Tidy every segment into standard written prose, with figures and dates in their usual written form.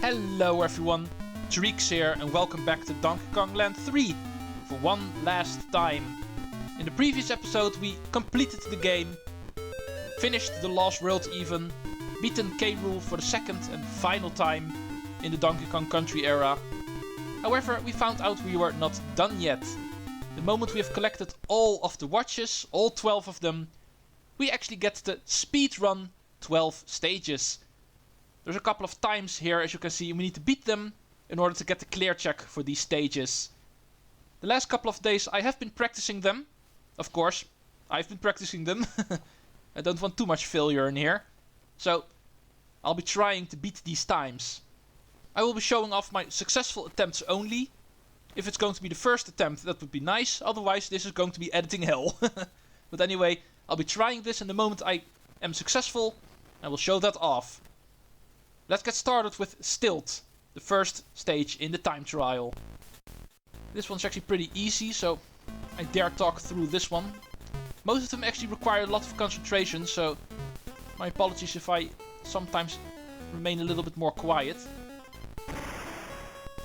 Hello everyone, Treecks here and welcome back to Donkey Kong Land 3 for one last time. In the previous episode we completed the game, finished the Lost World even, beaten K. Rool for the second and final time in the Donkey Kong Country era. However, we found out we were not done yet. The moment we have collected all of the watches, all 12 of them, we actually get the speedrun 12 stages. There's a couple of times here, as you can see, we need to beat them in order to get the clear check for these stages. The last couple of days I have been practicing them. Of course, I've been practicing them. I don't want too much failure in here. So, I'll be trying to beat these times. I will be showing off my successful attempts only. If it's going to be the first attempt, that would be nice. Otherwise, this is going to be editing hell. But anyway, I'll be trying this, and the moment I am successful, I will show that off. Let's get started with Stilt, the first stage in the time trial. This one's actually pretty easy, so I dare talk through this one. Most of them actually require a lot of concentration, so my apologies if I sometimes remain a little bit more quiet.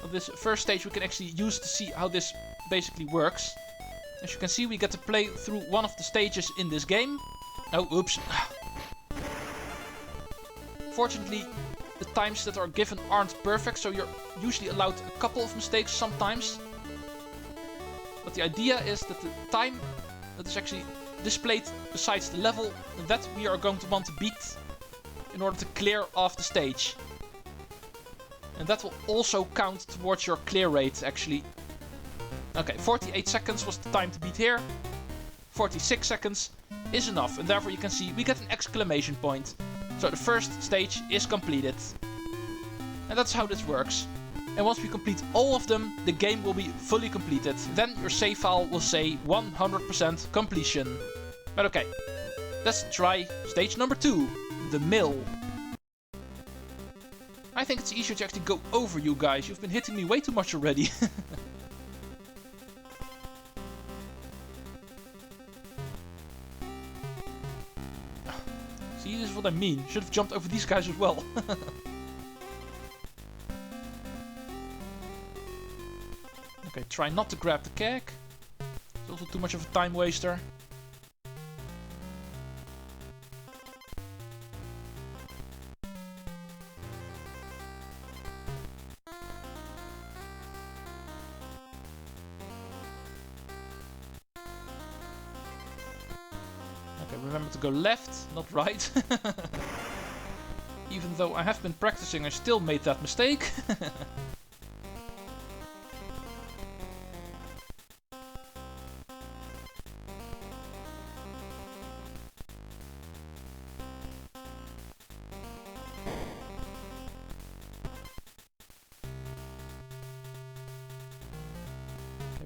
On this first stage we can actually use to see how this basically works. As you can see, we get to play through one of the stages in this game. Oh, oops. Fortunately, the times that are given aren't perfect, so you're usually allowed a couple of mistakes sometimes. But the idea is that the time that is actually displayed besides the level, that we are going to want to beat in order to clear off the stage. And that will also count towards your clear rate, actually. Okay, 48 seconds was the time to beat here. 46 seconds is enough, and therefore you can see we get an exclamation point. So the first stage is completed. And that's how this works. And once we complete all of them, the game will be fully completed. Then your save file will say 100% completion. But okay, let's try stage number 2, the mill. I think it's easier to actually go over you guys. You've been hitting me way too much already. See, this is what I mean. Should have jumped over these guys as well. Okay, try not to grab the keg. It's also too much of a time waster. Okay, remember to go left, not right. Even though I have been practicing, I still made that mistake.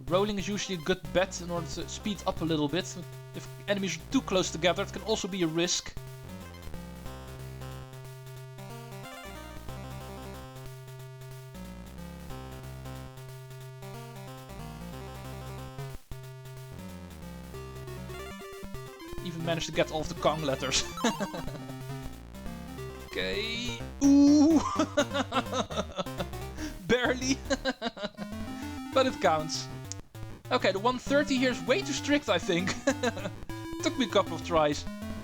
Rolling is usually a good bet in order to speed up a little bit. If enemies are too close together, it can also be a risk. Even managed to get all of the Kong letters. Okay. Ooh! Barely. But it counts. Okay, the 130 here is way too strict, I think. Took me a couple of tries,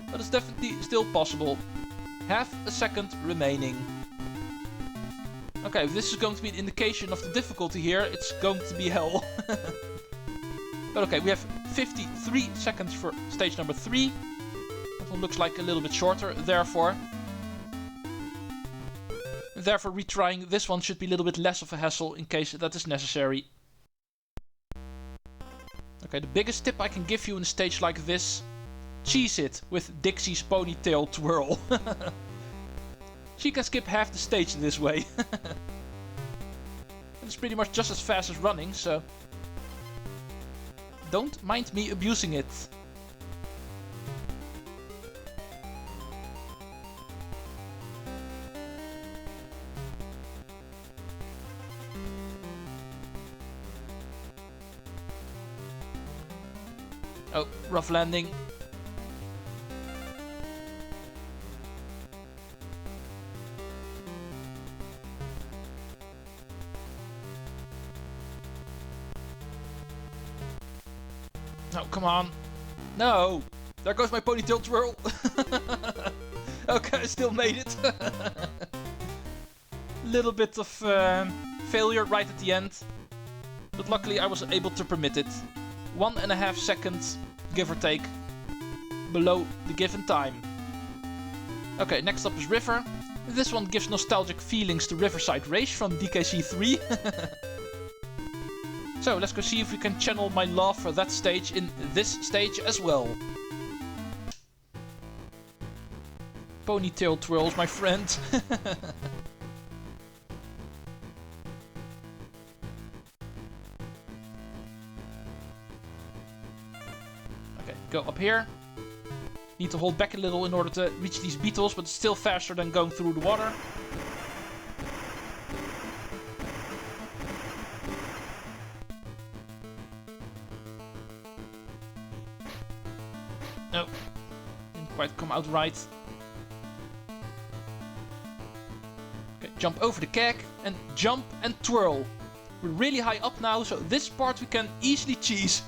but it's definitely still possible. Half a second remaining. Okay, if this is going to be an indication of the difficulty here, it's going to be hell. But okay, we have 53 seconds for stage number 3. That one looks like a little bit shorter, therefore. Therefore, retrying this one should be a little bit less of a hassle in case that is necessary. Okay, the biggest tip I can give you in a stage like this: cheese it with Dixie's ponytail twirl. She can skip half the stage this way. It's pretty much just as fast as running, so don't mind me abusing it. Oh, rough landing. No, come on. No! There goes my ponytail twirl. Okay, I still made it. Little bit of failure right at the end. But luckily I was able to permit it. 1.5 seconds, give or take, below the given time. Okay, next up is River. This one gives nostalgic feelings to Riverside Race from DKC3. So let's go see if we can channel my love for that stage in this stage as well. Ponytail twirls, my friend. Okay, go up here. Need to hold back a little in order to reach these beetles, but it's still faster than going through the water. No, didn't quite come out right. Okay, jump over the keg and jump and twirl. We're really high up now, so this part we can easily cheese.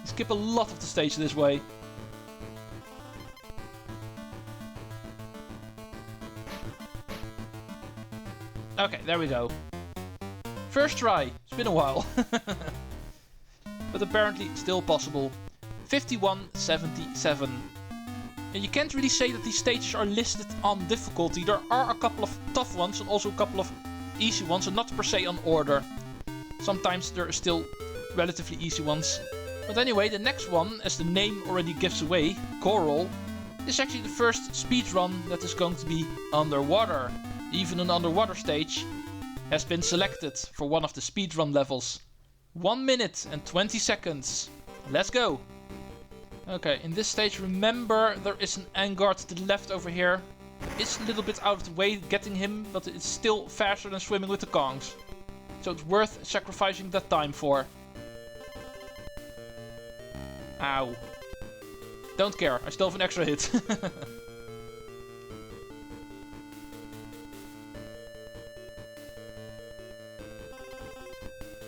Skip a lot of the stage this way. Okay, there we go. First try. It's been a while. But apparently still possible. 51.77. And you can't really say that these stages are listed on difficulty. There are a couple of tough ones and also a couple of easy ones, and not per se on order. Sometimes there are still relatively easy ones. But anyway, the next one, as the name already gives away, Coral, is actually the first speedrun that is going to be underwater. Even an underwater stage has been selected for one of the speedrun levels. 1 minute and 20 seconds. Let's go! Okay, in this stage, remember there is an Angard to the left over here. It's a little bit out of the way getting him, but it's still faster than swimming with the Kongs. So it's worth sacrificing that time for. Ow. Don't care, I still have an extra hit.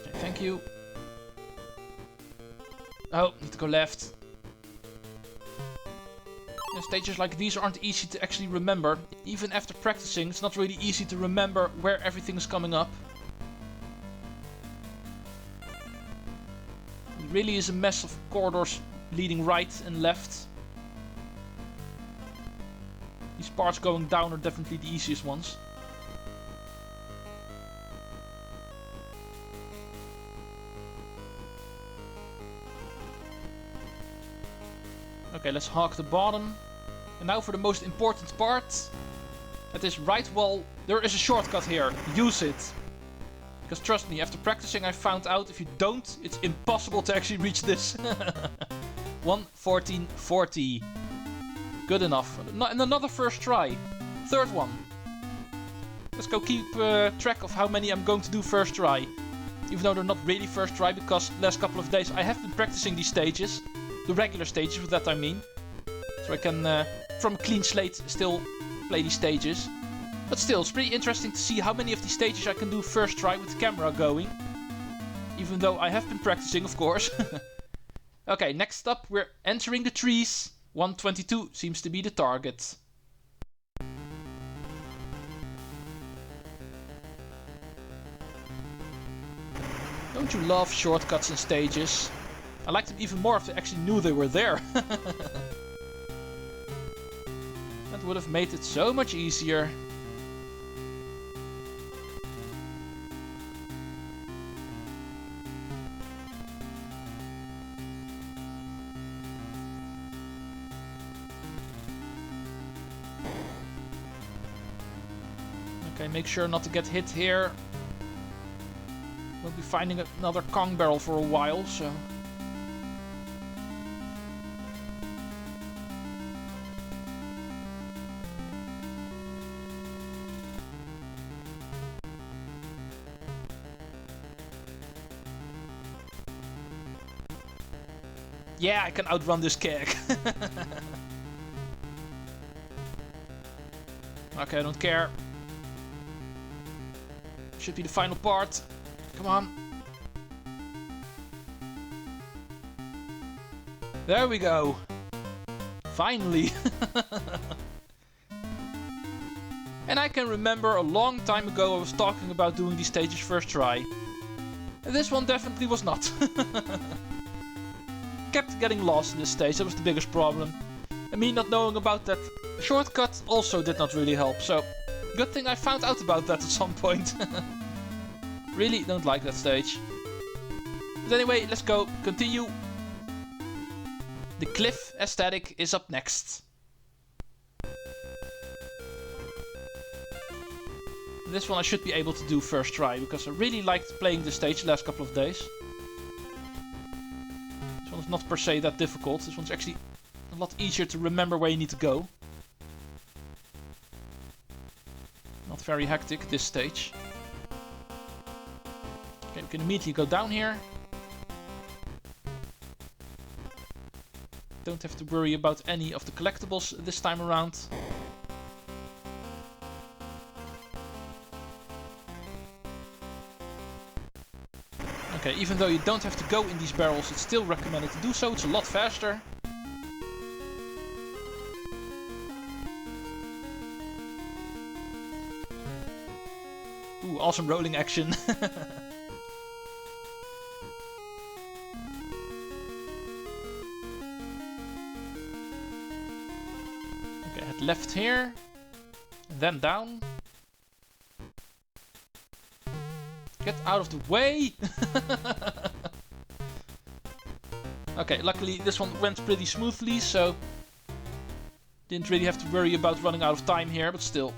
Okay, thank you. Oh, need to go left. Yeah, stages like these aren't easy to actually remember. Even after practicing, it's not really easy to remember where everything is coming up. It really is a mess of corridors leading right and left. These parts going down are definitely the easiest ones. Okay, let's hog the bottom. And now for the most important part. At this right wall, there is a shortcut here. Use it. Because trust me, after practicing I found out if you don't, it's impossible to actually reach this. 1:14:40. Good enough. And another first try. Third one. Let's go keep track of how many I'm going to do first try. Even though they're not really first try, because the last couple of days I have been practicing these stages. The regular stages, with that I mean. So I can, from a clean slate, still play these stages. But still, it's pretty interesting to see how many of these stages I can do first try with the camera going. Even though I have been practicing, of course. Okay, next up we're entering the trees. 122 seems to be the target. Don't you love shortcuts in stages? I liked them even more if they actually knew they were there. That would have made it so much easier. Okay, make sure not to get hit here. We'll be finding another Kong barrel for a while, so... Yeah, I can outrun this keg. Okay, I don't care. Should be the final part. Come on. There we go. Finally. And I can remember a long time ago I was talking about doing these stages first try. And this one definitely was not. Kept getting lost in this stage, that was the biggest problem. And me not knowing about that shortcut also did not really help, so good thing I found out about that at some point. Really don't like that stage. But anyway, let's go, continue. The cliff aesthetic is up next. This one I should be able to do first try, because I really liked playing this stage the last couple of days. This one is not per se that difficult, this one's actually a lot easier to remember where you need to go. Not very hectic, this stage. Okay, we can immediately go down here. Don't have to worry about any of the collectibles this time around. Okay, even though you don't have to go in these barrels, it's still recommended to do so. It's a lot faster. Ooh, awesome rolling action. Okay, head left here. And then down. Get out of the way! Okay, luckily this one went pretty smoothly, so didn't really have to worry about running out of time here, but still.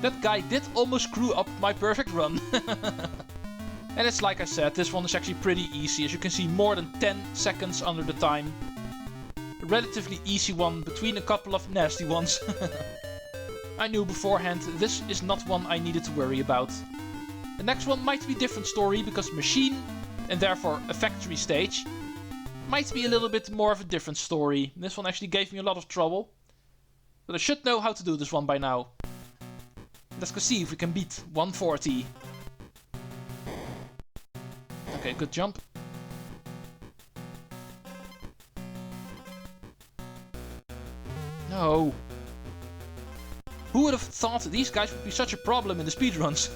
That guy did almost screw up my perfect run. And it's like I said, this one is actually pretty easy. As you can see, more than 10 seconds under the time. A relatively easy one between a couple of nasty ones. I knew beforehand this is not one I needed to worry about. The next one might be a different story, because machine, and therefore a factory stage, might be a little bit more of a different story. This one actually gave me a lot of trouble. But I should know how to do this one by now. Let's go see if we can beat 140. Okay, good jump. No. Who would have thought these guys would be such a problem in the speedruns?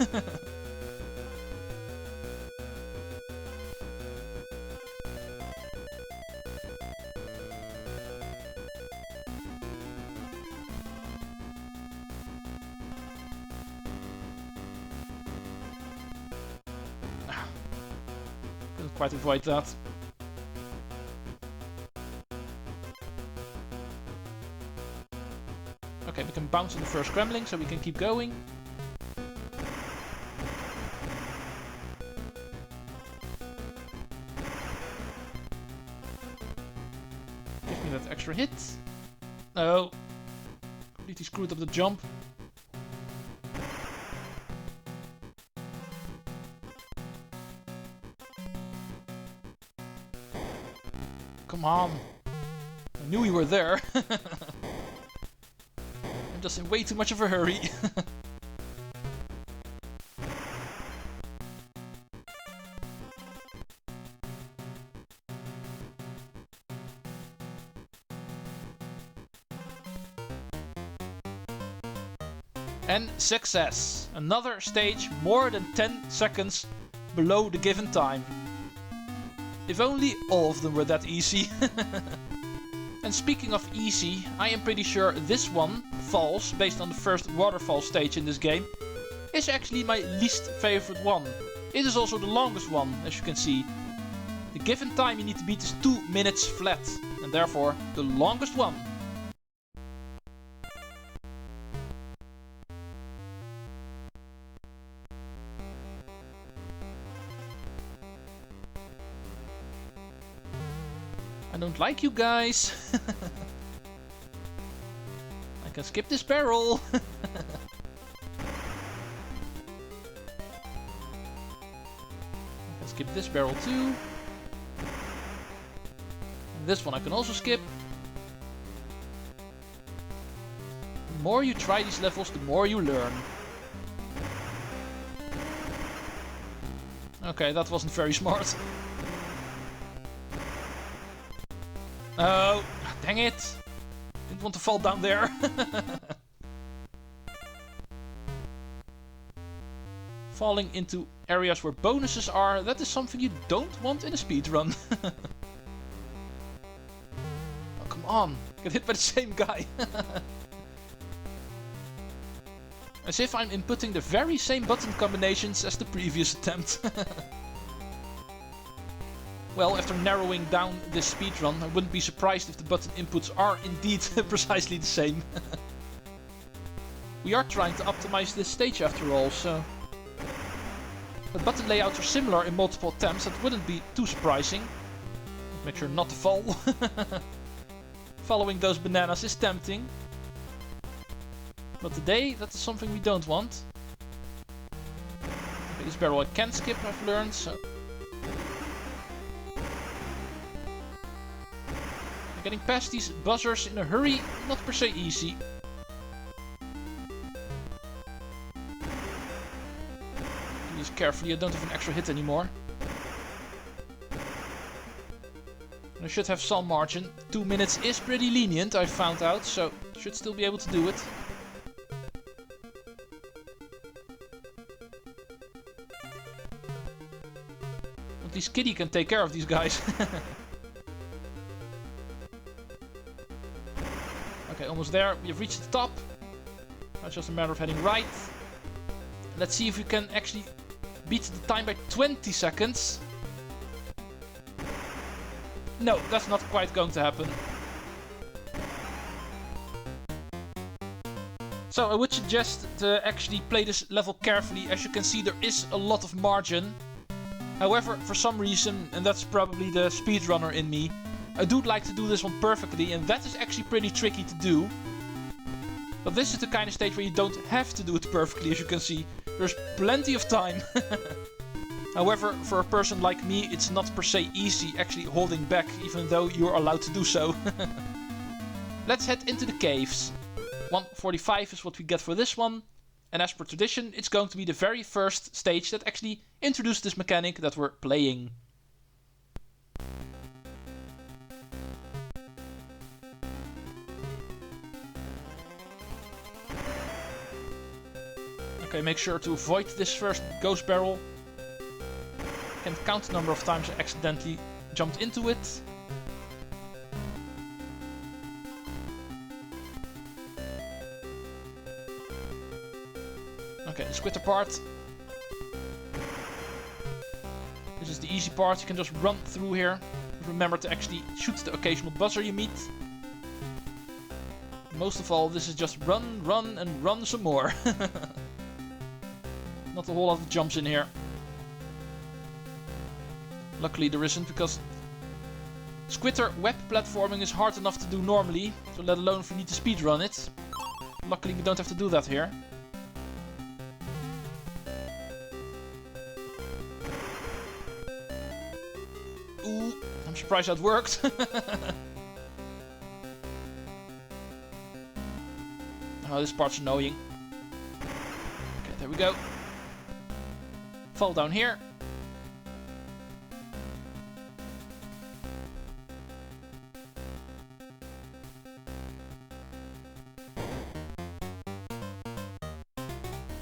Couldn't quite avoid that. Okay, we can bounce on the first scrambling, so we can keep going. Give me that extra hit. No. Completely screwed up the jump. Come on. I knew you were there. I'm just in way too much of a hurry. And success! Another stage more than 10 seconds below the given time. If only all of them were that easy. And speaking of easy, I am pretty sure this one, Falls, based on the first waterfall stage in this game, is actually my least favorite one. It is also the longest one, as you can see. The given time you need to beat is 2 minutes flat, and therefore the longest one. I don't like you guys. I can skip this barrel. I can skip this barrel too. And this one I can also skip. The more you try these levels, the more you learn. Okay, that wasn't very smart. Oh, dang it. Didn't want to fall down there. Falling into areas where bonuses are, that is something you don't want in a speedrun. Oh, come on. Get hit by the same guy. As if I'm inputting the very same button combinations as the previous attempt. Well, after narrowing down this speedrun, I wouldn't be surprised if the button inputs are indeed precisely the same. We are trying to optimize this stage after all, so... But button layouts are similar in multiple attempts, that wouldn't be too surprising. Make sure not to fall. Following those bananas is tempting. But today, that is something we don't want. Okay, this barrel I can skip, I've learned, so... Getting past these buzzers in a hurry, not per se easy. Do this carefully, I don't have an extra hit anymore. I should have some margin. 2 minutes is pretty lenient, I found out, so should still be able to do it. At least Kiddy can take care of these guys. Okay, almost there. We have reached the top. Now it's just a matter of heading right. Let's see if we can actually beat the time by 20 seconds. No, that's not quite going to happen. So I would suggest to actually play this level carefully. As you can see, there is a lot of margin. However, for some reason, and that's probably the speedrunner in me, I do like to do this one perfectly, and that is actually pretty tricky to do. But this is the kind of stage where you don't have to do it perfectly, as you can see. There's plenty of time. However, for a person like me, it's not per se easy actually holding back, even though you're allowed to do so. Let's head into the caves. 1:45 is what we get for this one. And as per tradition, it's going to be the very first stage that actually introduced this mechanic that we're playing. Okay, make sure to avoid this first ghost barrel. Can't count the number of times I accidentally jumped into it. Okay, the squitter part. This is the easy part, you can just run through here. Remember to actually shoot the occasional buzzer you meet. Most of all, this is just run, run, and run some more. Not a whole lot of jumps in here. Luckily there isn't, because squitter web platforming is hard enough to do normally, so let alone if you need to speedrun it. Luckily we don't have to do that here. Ooh, I'm surprised that worked. Oh, this part's annoying. Okay, there we go. Fall down here.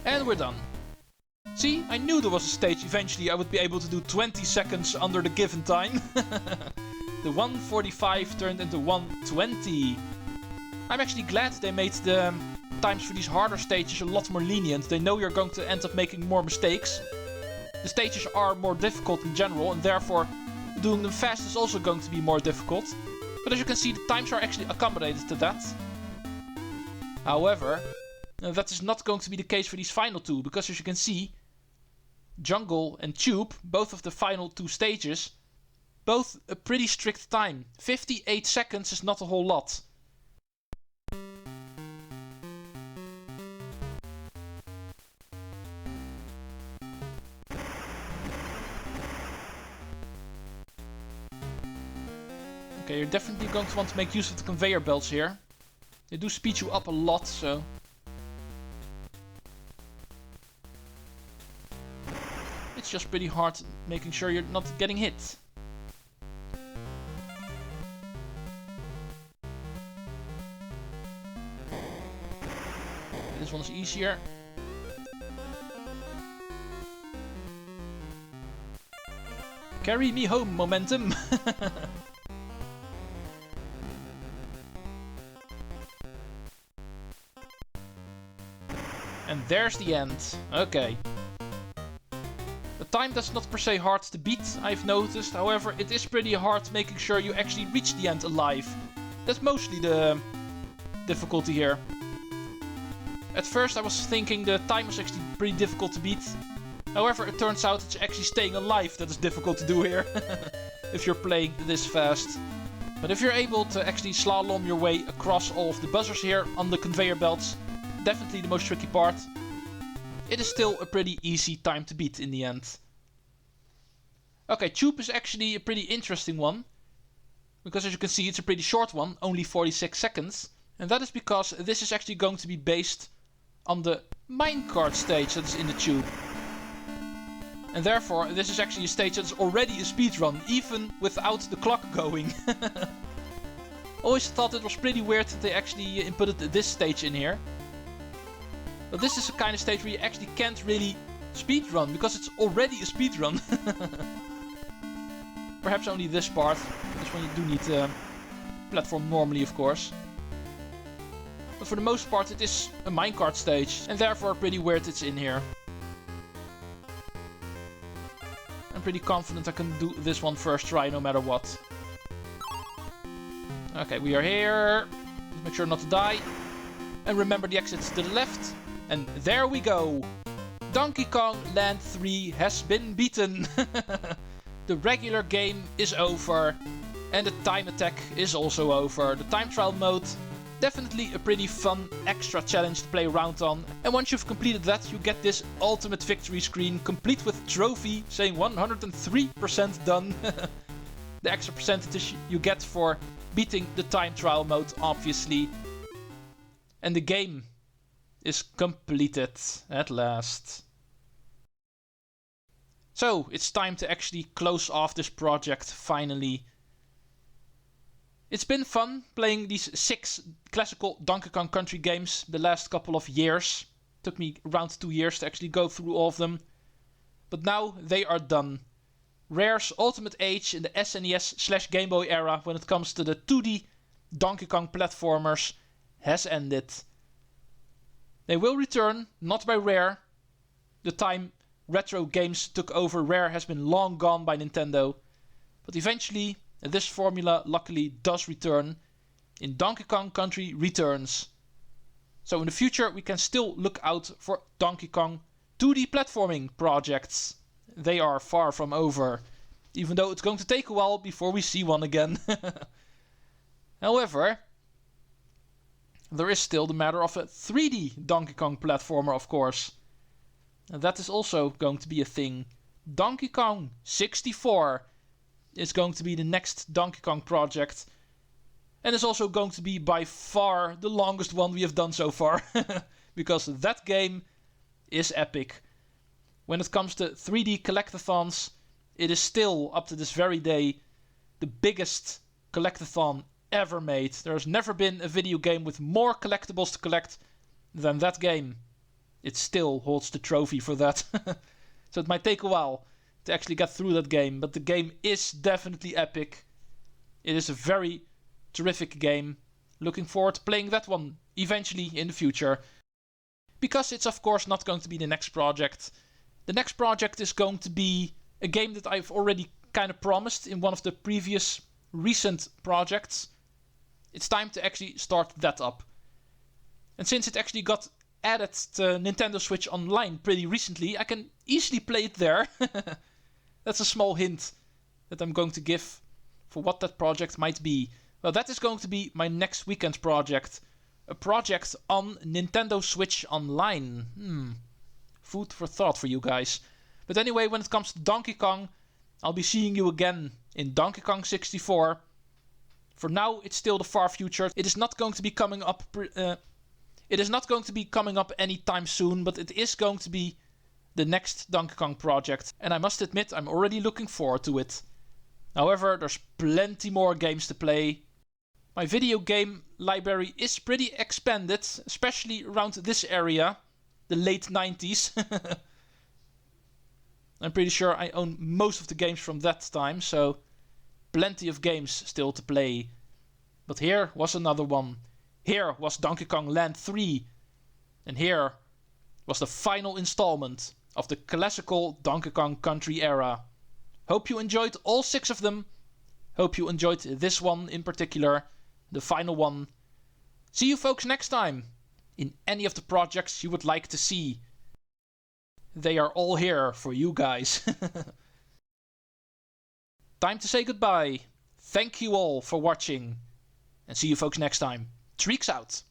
And we're done. See, I knew there was a stage eventually I would be able to do 20 seconds under the given time. The 1:45 turned into 1:20. I'm actually glad they made the times for these harder stages a lot more lenient. They know you're going to end up making more mistakes. The stages are more difficult in general, and therefore doing them fast is also going to be more difficult. But as you can see, the times are actually accommodated to that. However, that is not going to be the case for these final two, because as you can see, Jungle and Tube, both of the final two stages, both a pretty strict time. 58 seconds is not a whole lot. Okay, you're definitely going to want to make use of the conveyor belts here. They do speed you up a lot, so... It's just pretty hard making sure you're not getting hit. This one is easier. Carry me home, momentum. And there's the end. Okay. The time that's not per se hard to beat, I've noticed. However, it is pretty hard making sure you actually reach the end alive. That's mostly the difficulty here. At first I was thinking the time was actually pretty difficult to beat. However, it turns out it's actually staying alive that is difficult to do here. If you're playing this fast. But if you're able to actually slalom your way across all of the buzzers here on the conveyor belts, definitely the most tricky part, it is still a pretty easy time to beat in the end. Okay, Tube is actually a pretty interesting one. Because as you can see, it's a pretty short one, only 46 seconds. And that is because this is actually going to be based on the minecart stage that is in the Tube. And therefore, this is actually a stage that's already a speedrun, even without the clock going. Always thought it was pretty weird that they actually inputted this stage in here. But this is a kind of stage where you actually can't really speedrun, because it's already a speedrun. Perhaps only this part. This one you do need platform normally, of course. But for the most part it is a minecart stage, and therefore pretty weird it's in here. I'm pretty confident I can do this one first try no matter what. Okay, we are here. Just make sure not to die. And remember the exits to the left. And there we go. Donkey Kong Land 3 has been beaten. The regular game is over. And the time attack is also over. The time trial mode, definitely a pretty fun extra challenge to play around on. And once you've completed that, you get this ultimate victory screen, complete with trophy saying 103% done. The extra percentage you get for beating the time trial mode, obviously. And the game is completed at last. So, it's time to actually close off this project finally. It's been fun playing these 6 classical Donkey Kong Country games the last couple of years. Took me around 2 years to actually go through all of them. But now they are done. Rare's ultimate age in the SNES/Game Boy era when it comes to the 2D Donkey Kong platformers has ended. They will return, not by Rare. The time retro games took over Rare has been long gone by Nintendo. But eventually, this formula luckily does return in Donkey Kong Country Returns. So in the future we can still look out for Donkey Kong 2D platforming projects. They are far from over, even though it's going to take a while before we see one again. However, there is still the matter of a 3D Donkey Kong platformer, of course. And that is also going to be a thing. Donkey Kong 64 is going to be the next Donkey Kong project. And is also going to be by far the longest one we have done so far. Because that game is epic. When it comes to 3D collectathons, it is still, up to this very day, the biggest collectathon ever made. There has never been a video game with more collectibles to collect than that game. It still holds the trophy for that. So it might take a while to actually get through that game, but the game is definitely epic. It is a very terrific game. Looking forward to playing that one eventually in the future. Because it's of course not going to be the next project. The next project is going to be a game that I've already kind of promised in one of the previous recent projects. It's time to actually start that up. And since it actually got added to Nintendo Switch Online pretty recently, I can easily play it there. That's a small hint that I'm going to give for what that project might be. Well, that is going to be my next weekend project. A project on Nintendo Switch Online. Food for thought for you guys. But anyway, when it comes to Donkey Kong, I'll be seeing you again in Donkey Kong 64. For now, it's still the far future. It is not going to be coming up. It is not going to be coming up anytime soon, but it is going to be the next Donkey Kong project. And I must admit, I'm already looking forward to it. However, there's plenty more games to play. My video game library is pretty expanded, especially around this area, the late 90s. I'm pretty sure I own most of the games from that time, so plenty of games still to play. But here was another one. Here was Donkey Kong Land 3. And here was the final installment of the classical Donkey Kong Country era. Hope you enjoyed all 6 of them. Hope you enjoyed this one in particular, the final one. See you folks next time in any of the projects you would like to see. They are all here for you guys. Time to say goodbye. Thank you all for watching. And see you folks next time. Treecks out.